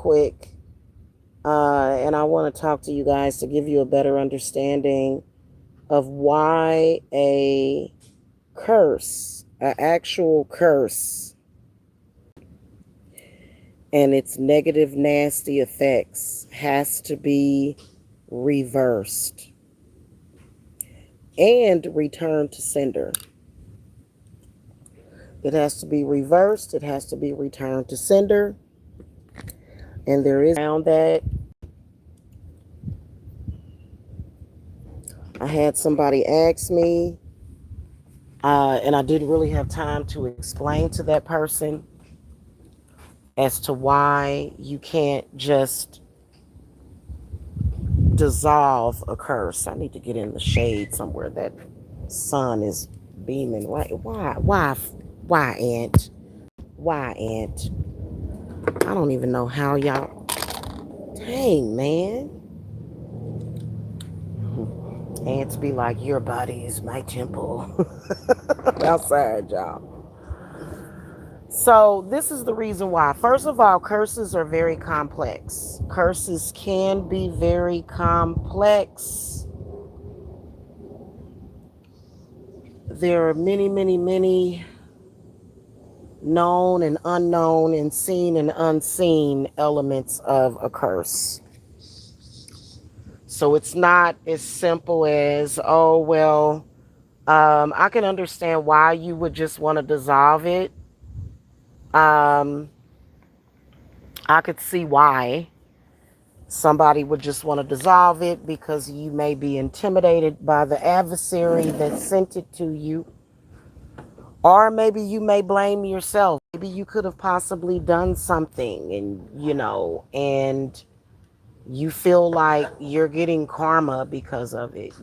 quick, and I want to talk to you guys to give you a better understanding of why a curse, an actual curse, and its negative, nasty effects has to be reversed and returned to sender. It has to be reversed. It has to be returned to sender. And there is around that. I had somebody ask me, and I didn't really have time to explain to that person as to why you can't just dissolve a curse. I need to get in the shade somewhere. That sun is beaming. Why, Aunt? Why, Aunt? I don't even know how y'all. Dang, man. Ants be like, your body is my temple. Outside, y'all. So this is the reason why. First of all, curses are very complex. Curses can be very complex. There are many, many, many known and unknown and seen and unseen elements of a curse. So it's not as simple as, oh, well, I can understand why you would just want to dissolve it. I could see why somebody would just want to dissolve it because you may be intimidated by the adversary that sent it to you. Or maybe you may blame yourself. Maybe you could have possibly done something and you feel like you're getting karma because of it.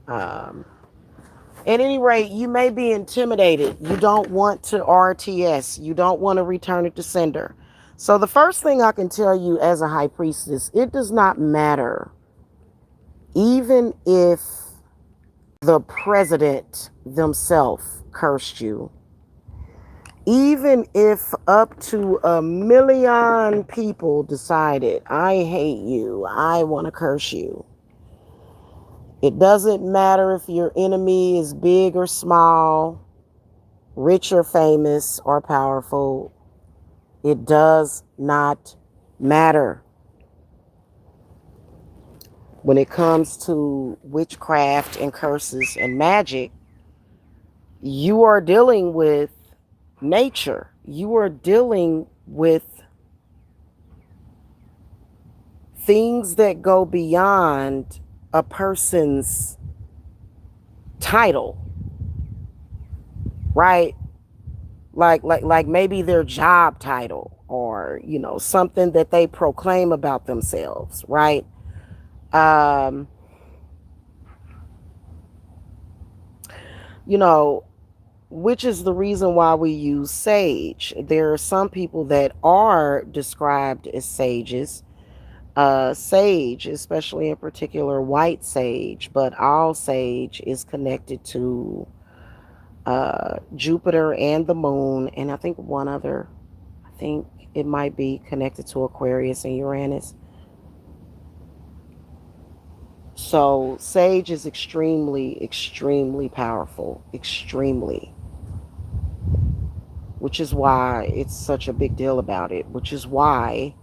At any rate, you may be intimidated. You don't want to RTS. You don't want to return it to sender. So the first thing I can tell you as a high priestess, it does not matter. Even if the president themselves cursed you, even if up to 1,000,000 people decided, I hate you, I want to curse you. It doesn't matter if your enemy is big or small, rich or famous or powerful. It does not matter. When it comes to witchcraft and curses and magic, you are dealing with nature. You are dealing with things that go beyond a person's title, right? Like maybe their job title or, something that they proclaim about themselves, right? Which is the reason why we use sage. There are some people that are described as sages. Sage, especially in particular white sage, but all sage is connected to Jupiter and the moon, and I think one other. I think it might be connected to Aquarius and Uranus. So sage is extremely, extremely powerful, extremely. Which is why it's such a big deal about it, which is why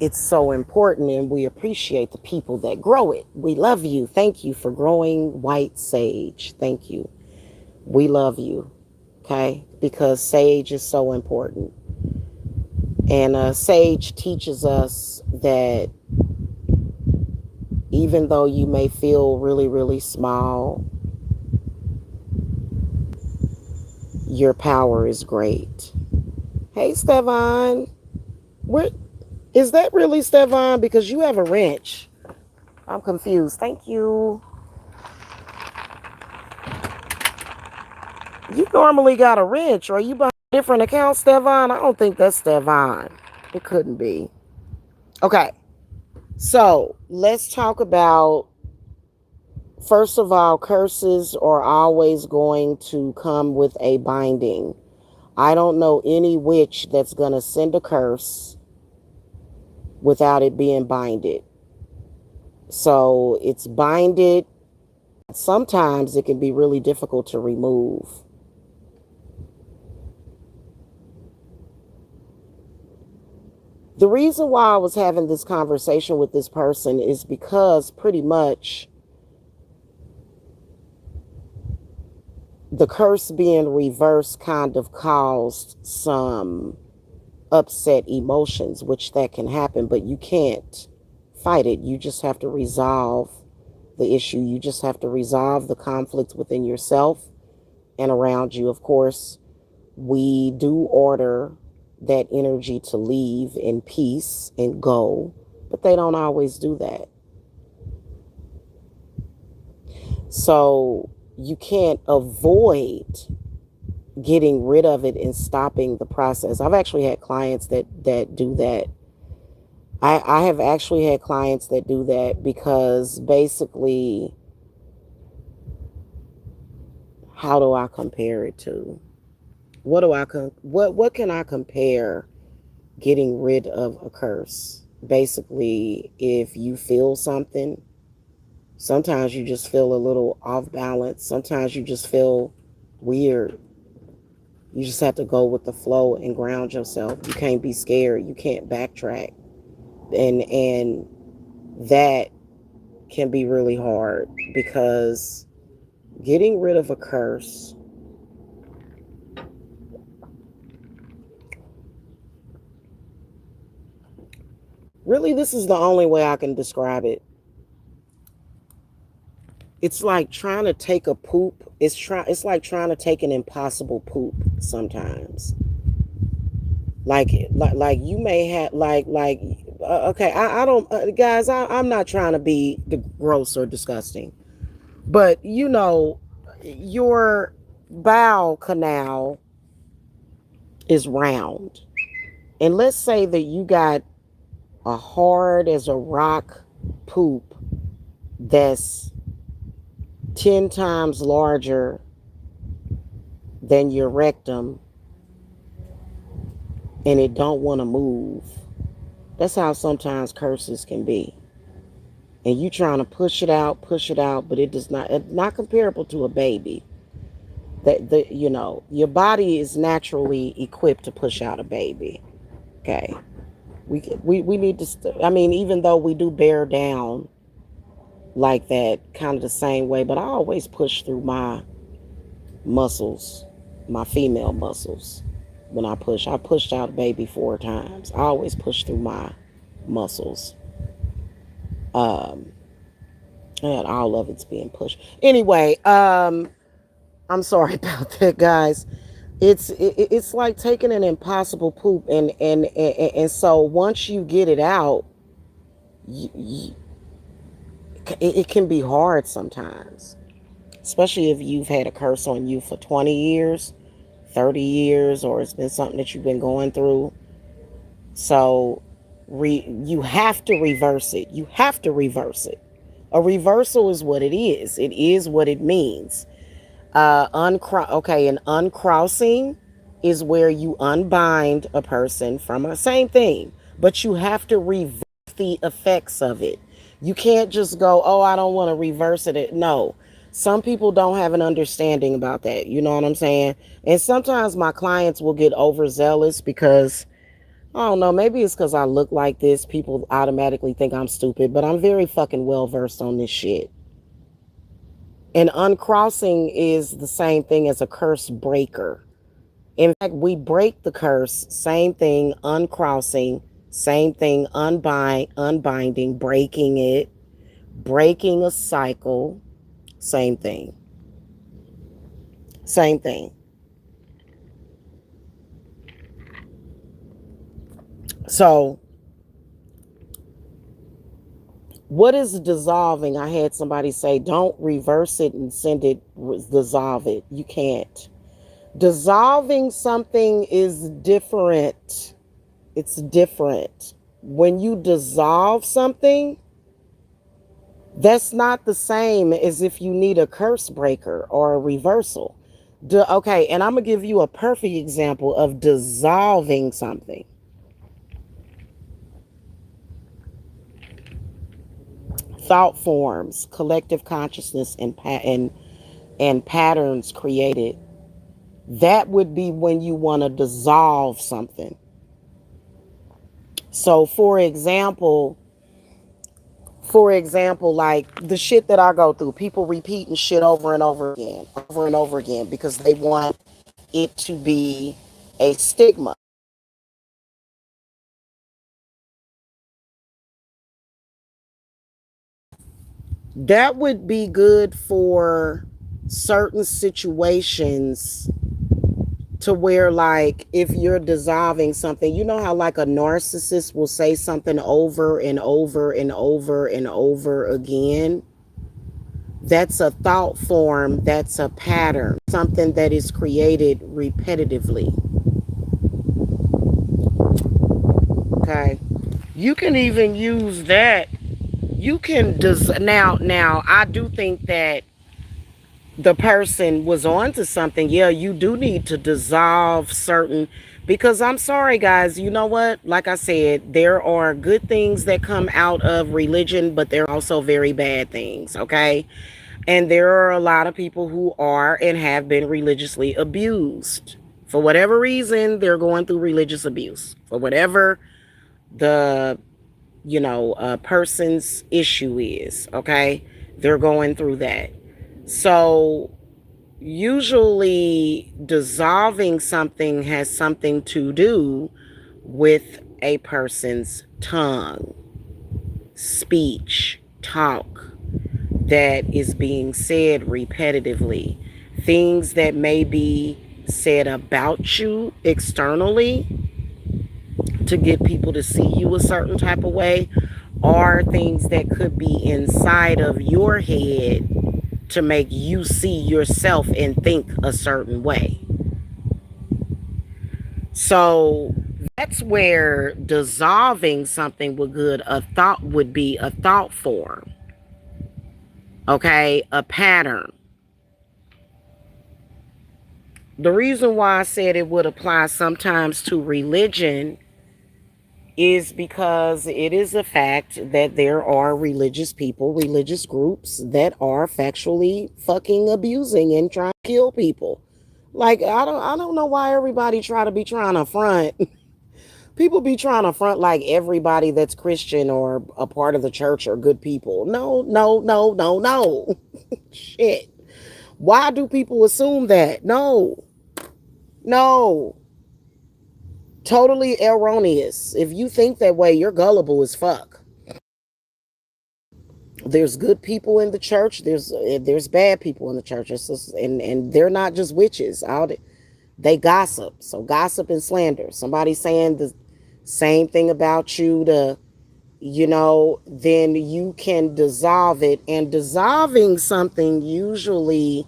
it's so important, and we appreciate the people that grow it. We love you. Thank you for growing white sage. Thank you. We love you. Okay? Because sage is so important. And sage teaches us that even though you may feel really, really small, your power is great. Hey, Stevan. Is that really Stevan? Because you have a wrench. I'm confused. Thank you. You normally got a wrench, or are you buying a different account, Stevan? I don't think that's Stevan. It couldn't be. Okay. So let's talk about, first of all, curses are always going to come with a binding. I don't know any witch that's going to send a curse without it being binded. So it's binded. Sometimes it can be really difficult to remove. The reason why I was having this conversation with this person is because pretty much the curse being reversed kind of caused some upset emotions, which that can happen, but you can't fight it. You just have to resolve the issue. You just have to resolve the conflict within yourself and around you. Of course, we do order that energy to leave in peace and go, but they don't always do that. So you can't avoid getting rid of it and stopping the process. I've actually had clients that do that. I have actually had clients that do that because basically, how do I compare it to? What can I compare getting rid of a curse? Basically, if you feel something, sometimes you just feel a little off balance. Sometimes you just feel weird. You just have to go with the flow and ground yourself. You can't be scared. You can't backtrack. And that can be really hard because getting rid of a curse, really, this is the only way I can describe it. It's like trying to take a poop. It's like trying to take an impossible poop sometimes. Like you may have okay, I don't guys, I'm not trying to be gross or disgusting, but your bowel canal is round, and let's say that you got a hard as a rock poop that's 10 times larger than your rectum, and it don't want to move. That's how sometimes curses can be. And you trying to push it out, but it does not. It's not comparable to a baby. Your body is naturally equipped to push out a baby. Okay, we need to. I mean, even though we do bear down like that, kind of the same way, but I always push through my muscles, my female muscles. When I pushed out a baby 4 times. I always push through my muscles. Um, and all of it's being pushed. Anyway, I'm sorry about that, guys. It's like taking an impossible poop, and so once you get it out, you, it can be hard sometimes, especially if you've had a curse on you for 20 years, 30 years, or it's been something that you've been going through. So you have to reverse it. You have to reverse it. A reversal is what it is. It is what it means. An uncrossing is where you unbind a person from a same thing, but you have to reverse the effects of it. You can't just go, oh, I don't want to reverse it. No, some people don't have an understanding about that. You know what I'm saying? And sometimes my clients will get overzealous because I don't know, maybe it's because I look like this. People automatically think I'm stupid, but I'm very fucking well versed on this shit. And uncrossing is the same thing as a curse breaker. In fact, we break the curse, same thing, uncrossing, same thing, unbinding, breaking it, breaking a cycle, same thing. Same thing. So, what is dissolving? I had somebody say, don't reverse it and send it, dissolve it. You can't. Dissolving something is different. It's different. When you dissolve something, that's not the same as if you need a curse breaker or a reversal. Okay, and I'm going to give you a perfect example of dissolving something. thought forms, collective consciousness, and patterns created. That would be when you want to dissolve something. So for example, like the shit that I go through, people repeating shit over and over again, because they want it to be a stigma. That would be good for certain situations, to where, like, if you're dissolving something, you know how like a narcissist will say something over and over and over and over again. That's a thought form, that's a pattern, something that is created repetitively. Okay, you can even use that. You can now I do think that the person was onto something. Yeah, you do need to dissolve certain, because I'm sorry guys, you know what? Like I said, there are good things that come out of religion, but there are also very bad things, okay? And there are a lot of people who are and have been religiously abused. For whatever reason, they're going through religious abuse. For whatever the, person's issue is, okay? They're going through that. So usually dissolving something has something to do with a person's tongue, speech, talk that is being said repetitively, things that may be said about you externally to get people to see you a certain type of way, or things that could be inside of your head to make you see yourself and think a certain way. So that's where dissolving something would be a thought form. Okay, a pattern. The reason why I said it would apply sometimes to religion is because it is a fact that there are religious people, religious groups that are factually fucking abusing and trying to kill people. Like, I don't know why everybody trying to front. People be trying to front like everybody that's Christian or a part of the church are good people. No, no, no, no, no. Shit. Why do people assume that? No. No. Totally erroneous. If you think that way, you're gullible as fuck. There's good people in the church. There's bad people in the church. And they're not just witches. They gossip. So gossip and slander. Somebody saying the same thing about you then you can dissolve it. And dissolving something, usually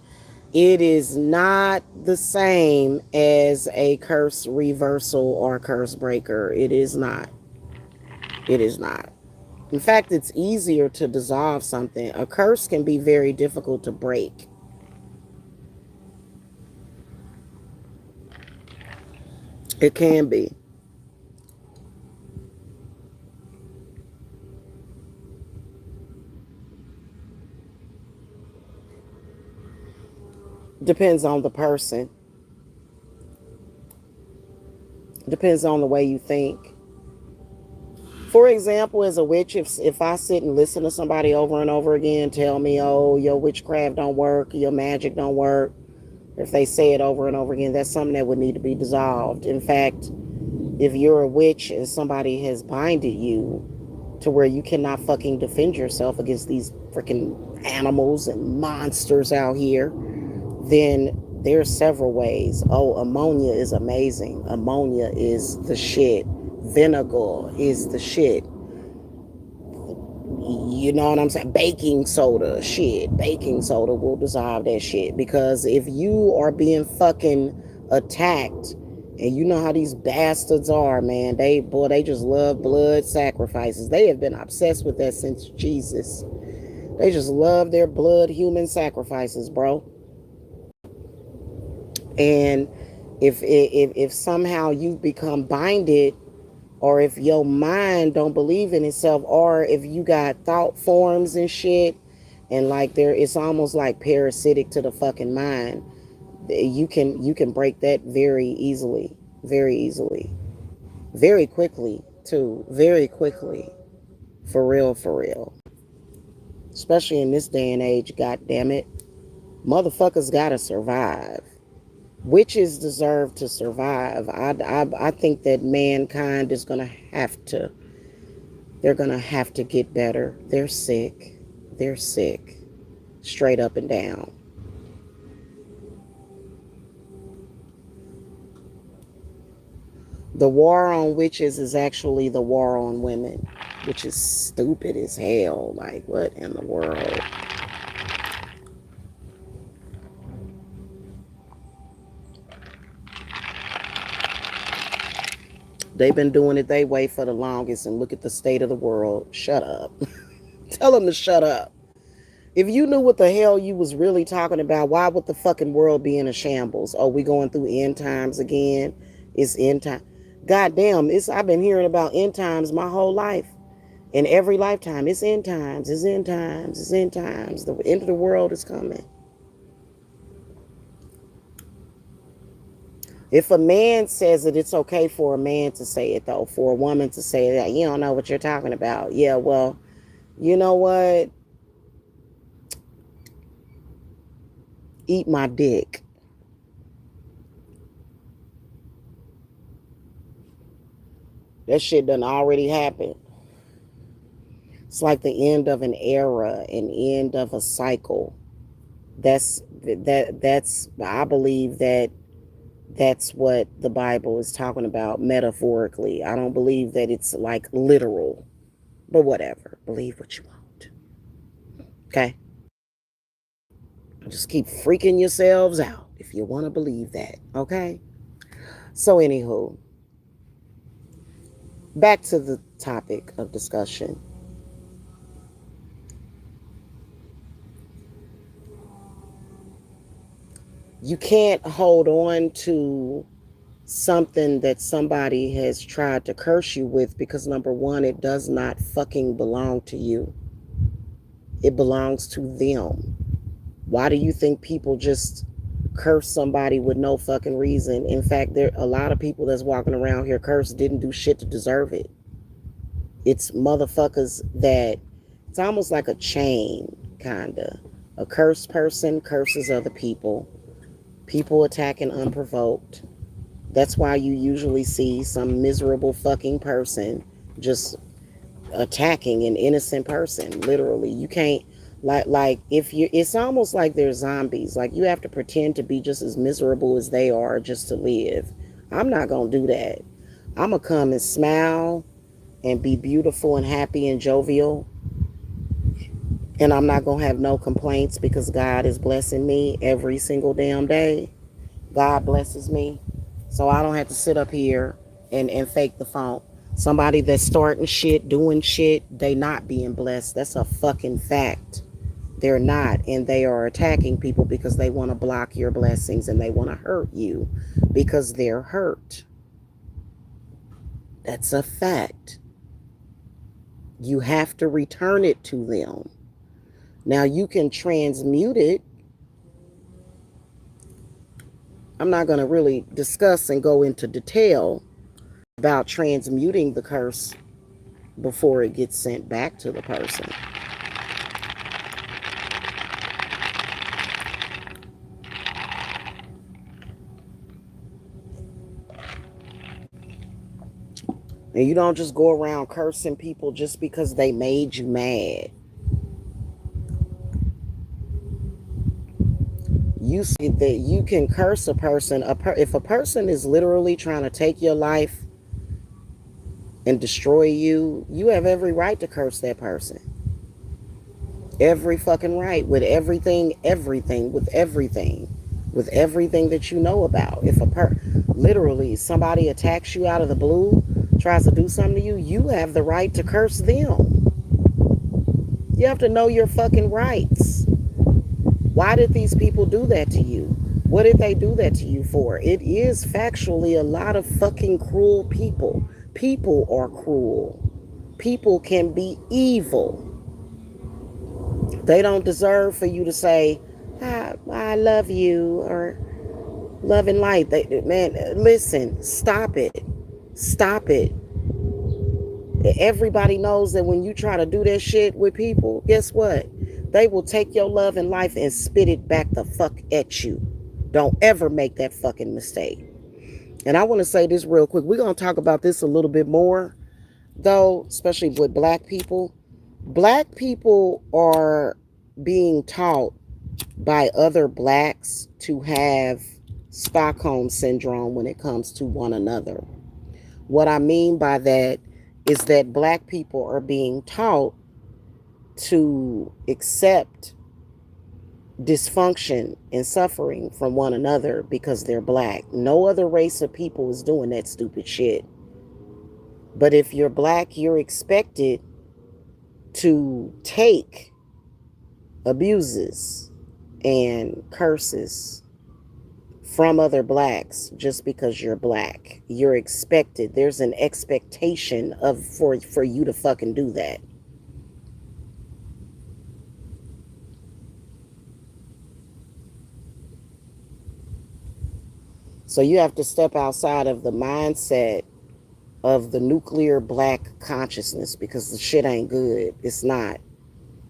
it is not the same as a curse reversal or curse breaker. It is not. It is not. In fact, it's easier to dissolve something. A curse can be very difficult to break. It can be. Depends on the person. Depends on the way you think. For example, as a witch, if I sit and listen to somebody over and over again tell me, oh, your witchcraft don't work, your magic don't work, if they say it over and over again, that's something that would need to be dissolved. In fact, if you're a witch and somebody has binded you to where you cannot fucking defend yourself against these freaking animals and monsters out here, then there's several ways. Oh, ammonia is amazing. Ammonia is the shit. Vinegar is the shit. You know what I'm saying? Baking soda, shit. Baking soda will dissolve that shit. Because if you are being fucking attacked, and you know how these bastards are, man. They just love blood sacrifices. They have been obsessed with that since Jesus. They just love their blood human sacrifices, bro. And if somehow you've become binded or if your mind don't believe in itself, or if you got thought forms and shit, and like there, it's almost like parasitic to the fucking mind. You can break that very easily, very easily, very quickly too, very quickly, for real, for real. Especially in this day and age, god damn it, motherfuckers gotta survive. Witches deserve to survive. I think that mankind is gonna have to. They're gonna have to get better. They're sick. They're sick, straight up and down. The war on witches is actually the war on women, which is stupid as hell. Like, what in the world? They've been doing it their way for the longest, and look at the state of the world. Shut up. Tell them to shut up. If you knew what the hell you was really talking about, why would the fucking world be in a shambles? Oh, we going through end times again? It's end time. Goddamn, I've been hearing about end times my whole life. In every lifetime, it's end times, it's end times, it's end times. The end of the world is coming. If a man says it, it's okay for a man to say it, though. For a woman to say that, you don't know what you're talking about. Yeah, well, you know what? Eat my dick. That shit done already happened. It's like the end of an era, an end of a cycle. That's I believe that's what the Bible is talking about metaphorically. I don't believe that it's like literal. But whatever. Believe what you want. Okay? Just keep freaking yourselves out if you want to believe that. Okay? So anywho, back to the topic of discussion. You can't hold on to something that somebody has tried to curse you with, because number one, it does not fucking belong to you. It belongs to them. Why do you think people just curse somebody with no fucking reason? In fact, there a lot of people that's walking around here cursed didn't do shit to deserve it. It's motherfuckers that, it's almost like a chain, kinda. A cursed person curses other people. People attacking unprovoked. That's why you usually see some miserable fucking person just attacking an innocent person. Literally, you can't, like if you, it's almost like they're zombies. Like, you have to pretend to be just as miserable as they are just to live. I'm not gonna do that. I'm gonna come and smile and be beautiful and happy and jovial, and I'm not gonna have no complaints, because God is blessing me every single damn day. God blesses me, so I don't have to sit up here and fake the phone. Somebody that's starting shit, doing shit, they not being blessed. That's a fucking fact. They're not, and they are attacking people because they want to block your blessings, and they want to hurt you because they're hurt. That's a fact. You have to return it to them. Now, you can transmute it. I'm not going to really discuss and go into detail about transmuting the curse before it gets sent back to the person. And you don't just go around cursing people just because they made you mad. You see that you can curse a person. If a person is literally trying to take your life and destroy you, you have every right to curse that person. Every fucking right, with everything, with everything that you know about. If literally somebody attacks you out of the blue, tries to do something to you, you have the right to curse them. You have to know your fucking rights. Why did these people do that to you? What did they do that to you for? It is factually a lot of fucking cruel people People are cruel. People can be evil. They don't deserve for you to say, I love you, or love and light. Man, listen, stop it. Stop it. Everybody knows that when you try to do that shit with people, guess what? They will take your love and life and spit it back the fuck at you. Don't ever make that fucking mistake. And I want to say this real quick. We're going to talk about this a little bit more, though, especially with black people. Black people are being taught by other blacks to have Stockholm syndrome when it comes to one another. What I mean by that is that black people are being taught to accept dysfunction and suffering from one another because they're black. No other race of people is doing that stupid shit. But if you're black, you're expected to take abuses and curses from other blacks just because you're black. You're expected. There's an expectation of for you to fucking do that. So you have to step outside of the mindset of the nuclear black consciousness because the shit ain't good. It's not.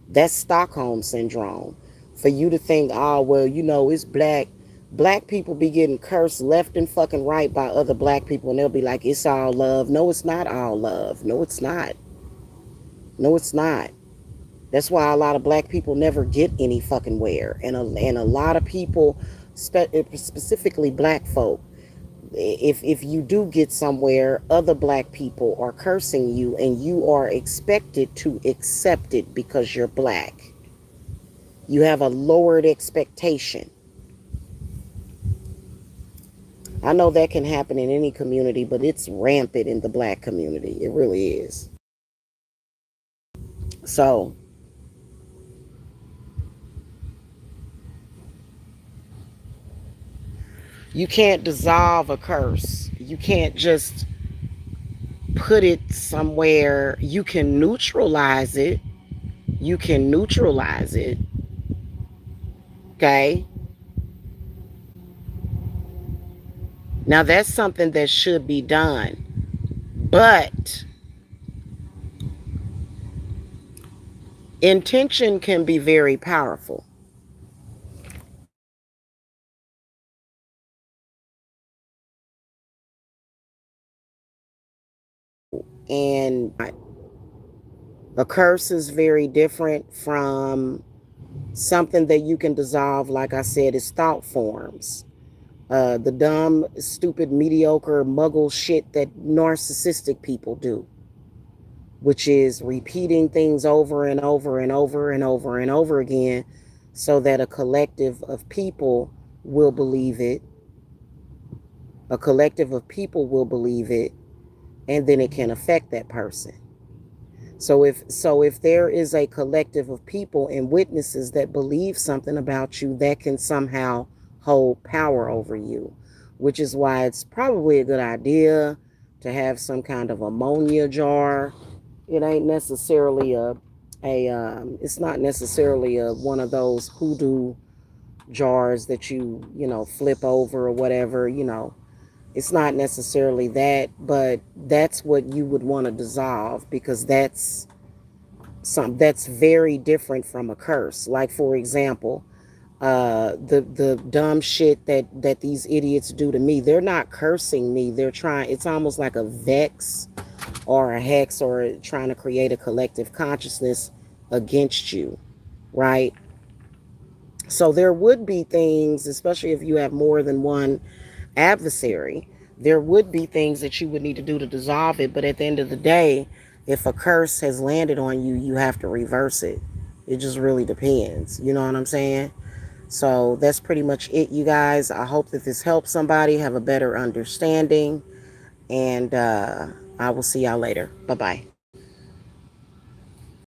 That's Stockholm syndrome. For you to think, oh, well, it's black. Black people be getting cursed left and fucking right by other black people, and they'll be like, it's all love. No, it's not all love. No, it's not. No, it's not. That's why a lot of black people never get any fucking where. And a lot of people, specifically black folk, if you do get somewhere, other black people are cursing you and you are expected to accept it because you're black. You have a lowered expectation. I know that can happen in any community, but it's rampant in the black community. It really is. So, you can't dissolve a curse. You can't just put it somewhere. You can neutralize it. You can neutralize it. Okay? Now, that's something that should be done. But intention can be very powerful. And a curse is very different from something that you can dissolve. Like I said, is thought forms. The dumb, stupid, mediocre, muggle shit that narcissistic people do, which is repeating things over and over and over and over and over again so that a collective of people will believe it. A collective of people will believe it, and then it can affect that person. So if there is a collective of people and witnesses that believe something about you, that can somehow hold power over you, which is why it's probably a good idea to have some kind of ammonia jar. It ain't necessarily it's not necessarily one of those hoodoo jars that you flip over or whatever. It's not necessarily that, but that's what you would want to dissolve, because that's very different from a curse. Like, for example, the dumb shit that these idiots do to me. They're not cursing me. They're trying. It's almost like a vex or a hex, or trying to create a collective consciousness against you, right? So there would be things, especially if you have more than one adversary, there would be things that you would need to do to dissolve it. But at the end of the day, if a curse has landed on you, you have to reverse it. It just really depends. You know what I'm saying? So that's pretty much it, you guys. I hope that this helps somebody have a better understanding. And I will see y'all later. Bye bye.